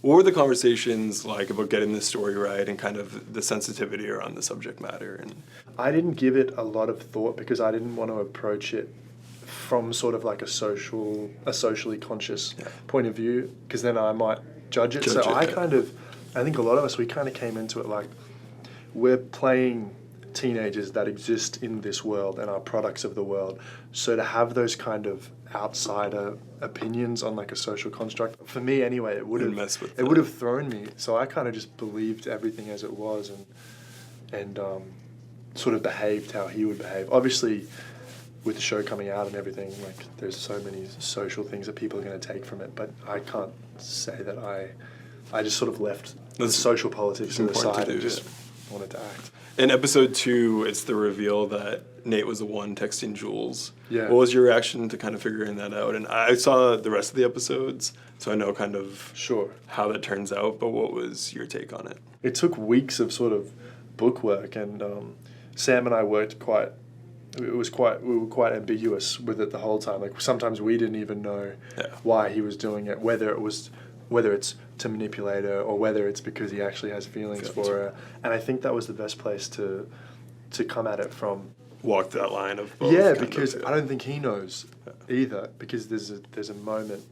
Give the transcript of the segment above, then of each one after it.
What were the conversations like about getting the story right and kind of the sensitivity around the subject matter? And I didn't give it a lot of thought because I didn't want to approach it from sort of like a socially conscious point of view, because then I might judge it. I think a lot of us, we kind of came into it like we're playing teenagers that exist in this world and are products of the world. So to have those kind of outsider opinions on like a social construct, for me anyway, it would have thrown me. So I kind of just believed everything as it was and sort of behaved how he would behave. Obviously, with the show coming out and everything, like there's so many social things that people are going to take from it, but I can't say that I just sort of left the social politics to the side and just wanted to act. In episode 2, it's the reveal that Nate was the one texting Jules. Yeah. What was your reaction to kind of figuring that out? And I saw the rest of the episodes, so I know kind of how that turns out, but what was your take on it? It took weeks of sort of book work, and Sam and I worked we were quite ambiguous with it the whole time. Like sometimes we didn't even know why he was doing it, whether it's to manipulate her or whether it's because he actually has feelings for her. And I think that was the best place to come at it from. Walk that line of both. Yeah, because I don't think he knows either, because there's a moment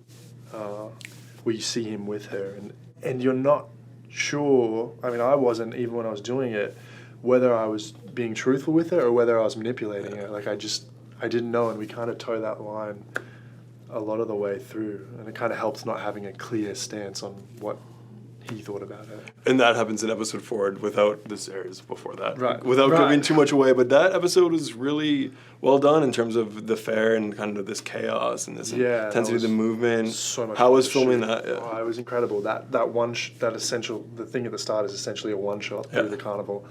where you see him with her and you're not sure, I mean I wasn't even when I was doing it, whether I was being truthful with her or whether I was manipulating her. Like I didn't know, and we kind of toe that line a lot of the way through, and it kind of helps not having a clear stance on what he thought about her. And that happens in episode 4 without the series before that. Right. Without giving too much away, but that episode was really well done in terms of the fair and kind of this chaos and this intensity of the movement. So much. How was filming that? Yeah. Oh, it was incredible. The thing at the start is essentially a one shot through the carnival.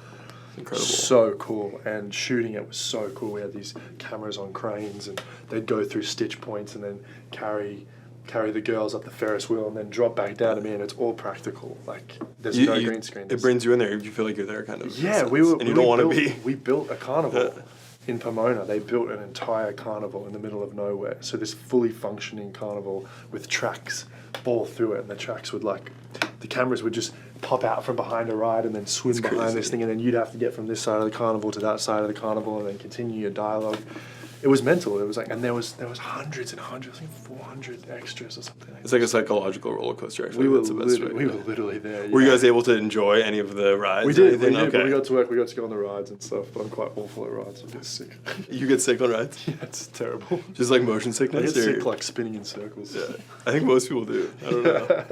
Incredible. So cool, and shooting it was so cool. We had these cameras on cranes, and they'd go through stitch points and then carry the girls up the Ferris wheel and then drop back down to me, and it's all practical. Like there's no green screen. It brings you in there. You feel like you're there, kind of. Yeah, and you don't want to be. We built a carnival in Pomona. They built an entire carnival in the middle of nowhere. So this fully functioning carnival with tracks all through it, and the tracks would the cameras would just pop out from behind a ride and then swim behind this thing, and then you'd have to get from this side of the carnival to that side of the carnival and then continue your dialogue. It was mental. It was like, and there was hundreds and hundreds, I think 400 extras or something. It's like a psychological roller coaster. Actually, we were literally there. Were you guys able to enjoy any of the rides? We did. Okay. But we got to work. We got to go on the rides and stuff. But I'm quite awful at rides. I get sick. You get sick on rides? Yeah, it's terrible. Just like motion sickness? I get sick like spinning in circles. Yeah, I think most people do. I don't know.